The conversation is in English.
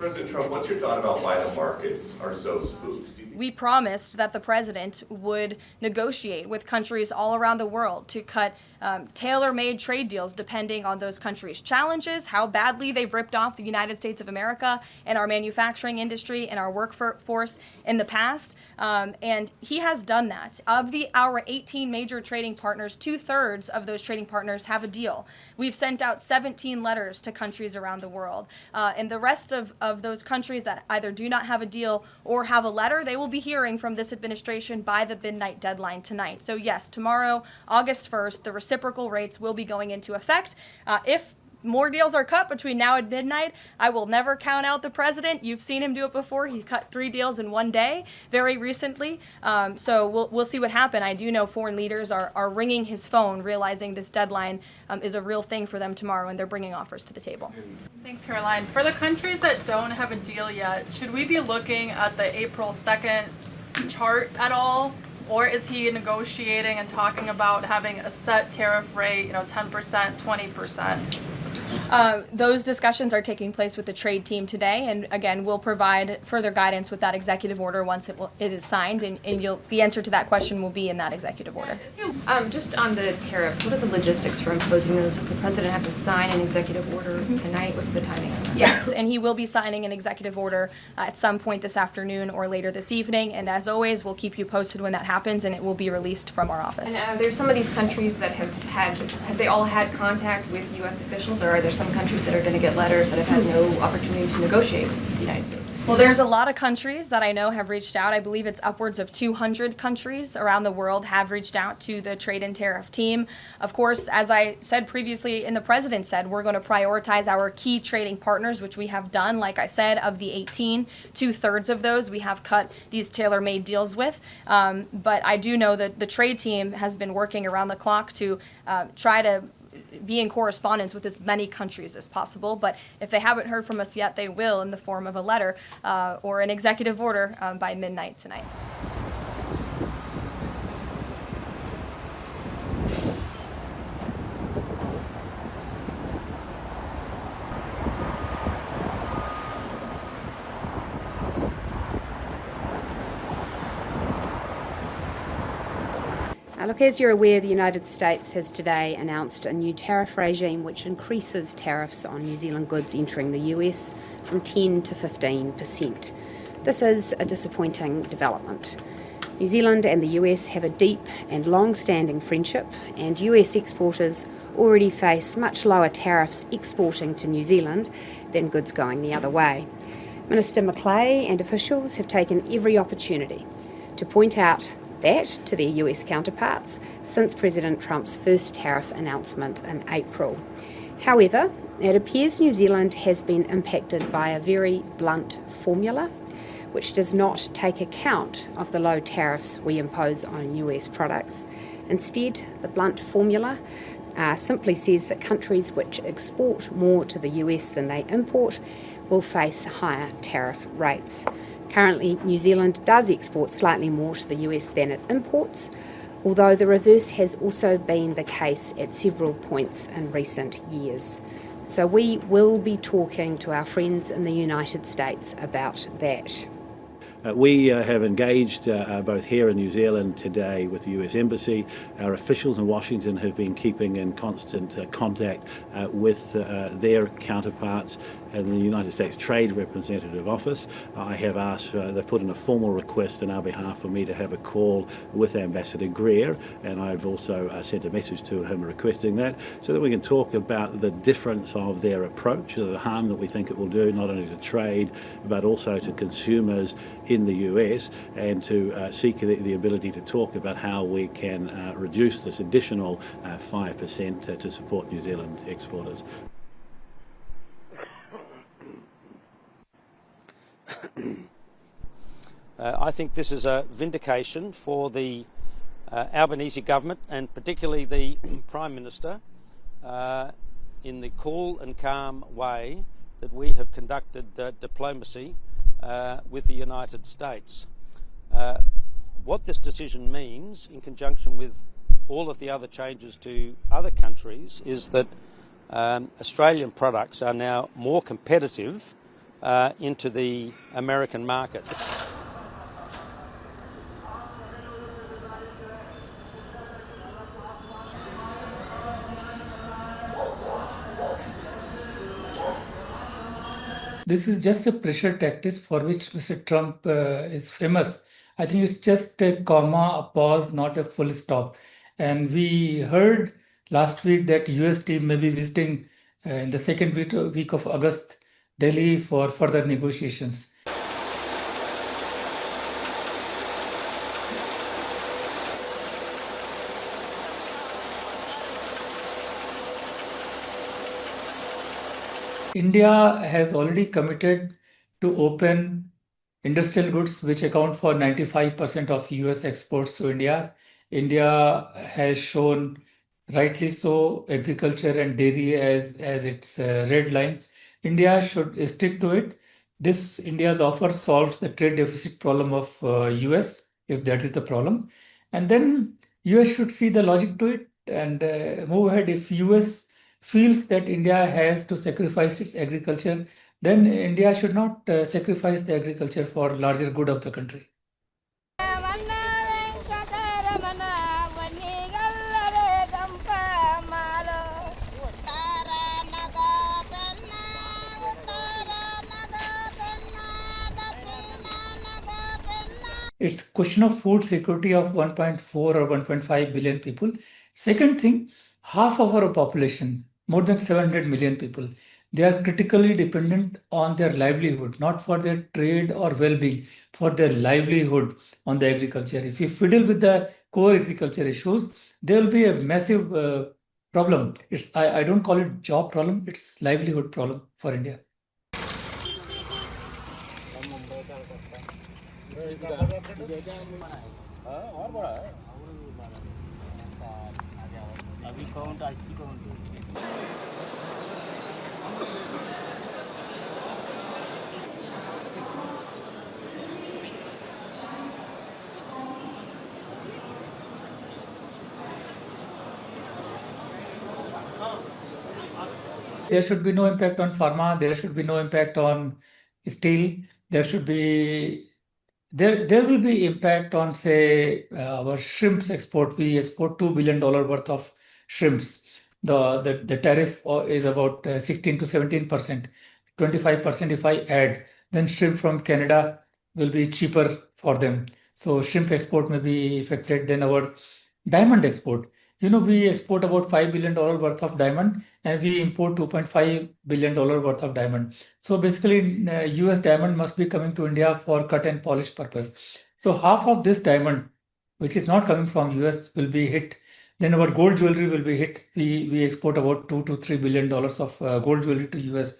President Trump, what's your thought about why the markets are so spooked? We promised that the president would negotiate with countries all around the world to cut tailor-made trade deals depending on those countries' challenges, how badly they've ripped off the United States of America and our manufacturing industry and our workforce in the past. And he has done that. Of our 18 major trading partners, 2/3 of those trading partners have a deal. We've sent out 17 letters to countries around the world. And the rest of those countries that either do not have a deal or have a letter, they will be hearing from this administration by the midnight deadline tonight. So yes, tomorrow, August 1st, the reciprocal rates will be going into effect. If more deals are cut between now and midnight, I will never count out the president. You've seen him do it before. He cut 3 deals in one day very recently. So we'll see what happens. I do know foreign leaders are ringing his phone, realizing this deadline is a real thing for them tomorrow, and they're bringing offers to the table. Thanks, Caroline. For the countries that don't have a deal yet, should we be looking at the April 2nd chart at all? Or is he negotiating and talking about having a set tariff rate, 10%, 20%? Those discussions are taking place with the trade team today, and again, we'll provide further guidance with that executive order once it is signed, and the answer to that question will be in that executive order. Just on the tariffs, what are the logistics for imposing those? Does the president have to sign an executive order tonight? What's the timing on that? Yes, and he will be signing an executive order at some point this afternoon or later this evening, and as always, we'll keep you posted when that happens, and it will be released from our office. And there's some of these countries that have they all had contact with U.S. officials, or are there some countries that are going to get letters that have had no opportunity to negotiate with the United States? Well, there's a lot of countries that I know have reached out. I believe it's upwards of 200 countries around the world have reached out to the trade and tariff team. Of course, as I said previously and the president said, we're going to prioritize our key trading partners, which we have done. Like I said, of the 18, 2/3 of those we have cut these tailor-made deals with. But I do know that the trade team has been working around the clock to try to be in correspondence with as many countries as possible. But if they haven't heard from us yet, they will in the form of a letter or an executive order by midnight tonight. Look, as you're aware, the United States has today announced a new tariff regime which increases tariffs on New Zealand goods entering the US from 10 to 15%. This is a disappointing development. New Zealand and the US have a deep and long-standing friendship, and US exporters already face much lower tariffs exporting to New Zealand than goods going the other way. Minister Macleay and officials have taken every opportunity to point out that to their US counterparts since President Trump's first tariff announcement in April. However, it appears New Zealand has been impacted by a very blunt formula which does not take account of the low tariffs we impose on US products. Instead, the blunt formula simply says that countries which export more to the US than they import will face higher tariff rates. Currently, New Zealand does export slightly more to the US than it imports, although the reverse has also been the case at several points in recent years. So we will be talking to our friends in the United States about that. We have engaged both here in New Zealand today with the US Embassy. Our officials in Washington have been keeping in constant contact with their counterparts in the United States Trade Representative Office. I have asked, they've put in a formal request on our behalf for me to have a call with Ambassador Greer, and I've also sent a message to him requesting that, so that we can talk about the difference of their approach, the harm that we think it will do not only to trade but also to consumers in the US, and to seek the ability to talk about how we can reduce this additional 5% to support New Zealand exporters. I think this is a vindication for the Albanese government, and particularly the Prime Minister, in the cool and calm way that we have conducted diplomacy with the United States. What this decision means, in conjunction with all of the other changes to other countries, is that Australian products are now more competitive into the American market. This is just a pressure tactic for which Mr. Trump is famous. I think it's just a comma, a pause, not a full stop. And we heard last week that US team may be visiting in the second week of August Delhi for further negotiations. India has already committed to open industrial goods, which account for 95% of US exports to India. India has shown, rightly so, agriculture and dairy as its red lines. India should stick to it. This India's offer solves the trade deficit problem of US, if that is the problem. And then US should see the logic to it and move ahead. If US feels that India has to sacrifice its agriculture, then India should not sacrifice the agriculture for larger good of the country. It's question of food security of 1.4 or 1.5 billion people. Second thing, half of our population, more than 700 million people, they are critically dependent on their livelihood, not for their trade or well-being, for their livelihood on the agriculture. If you fiddle with the core agriculture issues, there will be a massive problem. I don't call it job problem, it's livelihood problem for India. There should be no impact on pharma. There should be no impact on steel. There should be there will be impact on, say, our shrimps export. We export $2 billion worth of shrimps. The tariff is about 16 to 17%, 25% if I add. Then shrimp from Canada will be cheaper for them. So shrimp export may be affected. Then our diamond export. We export about $5 billion worth of diamond and we import $2.5 billion worth of diamond. So basically, US diamond must be coming to India for cut and polish purpose. So half of this diamond, which is not coming from US, will be hit. Then our gold jewelry will be hit. We export about $2 to $3 billion of gold jewelry to US.